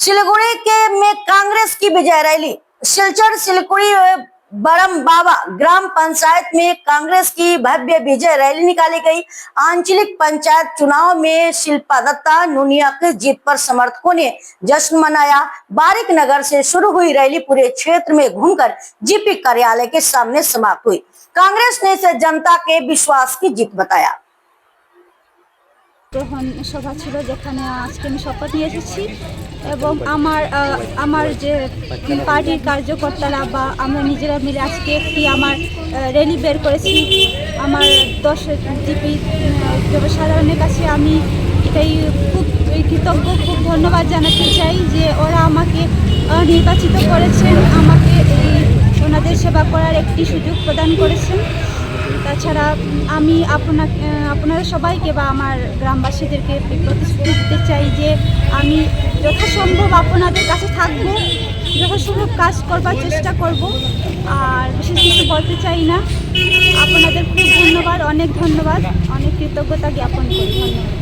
सिलीगुड़ी के में कांग्रेस की विजय रैली। सिलचर सिलीगुड़ी बरम बाबा ग्राम पंचायत में कांग्रेस की भव्य विजय रैली निकाली गई। आंचलिक पंचायत चुनाव में शिल्पा दत्ता नुनिया की जीत पर समर्थकों ने जश्न मनाया। बारिक नगर से शुरू हुई रैली पूरे क्षेत्र में घूमकर जीपी कार्यालय के सामने समाप्त हुई। कांग्रेस ने इसे जनता के विश्वास की जीत बताया। গ্রহণ সভা ছিল যেখানে আজকে আমি শপথ নিয়ে এসেছি এবং আমার যে পার্টির কার্যকর্তারা বা আমরা নিজেরা মিলে আজকে একটি আমার র্যালি বের করেছি। আমার 10 জিপি জনসাধারণের কাছে আমি এটাই খুব কৃতজ্ঞ, খুব ধন্যবাদ জানাতে চাই যে ওরা আমাকে নির্বাচিত করেছেন, আমাকে ওনাদের সেবা করার একটি সুযোগ প্রদান করেছেন। তাছাড়া আমি আপনাদের সবাইকে বা আমার গ্রামবাসীদেরকে প্রতিশ্রুতি দিতে চাই যে আমি যথাসম্ভব আপনাদের কাছে থাকব, যথাসম্ভব কাজ করবার চেষ্টা করব। আর বিশেষ কিছু বলতে চাই না। আপনাদের খুব ধন্যবাদ, অনেক ধন্যবাদ, অনেক কৃতজ্ঞতা জ্ঞাপন করি। ধন্যবাদ।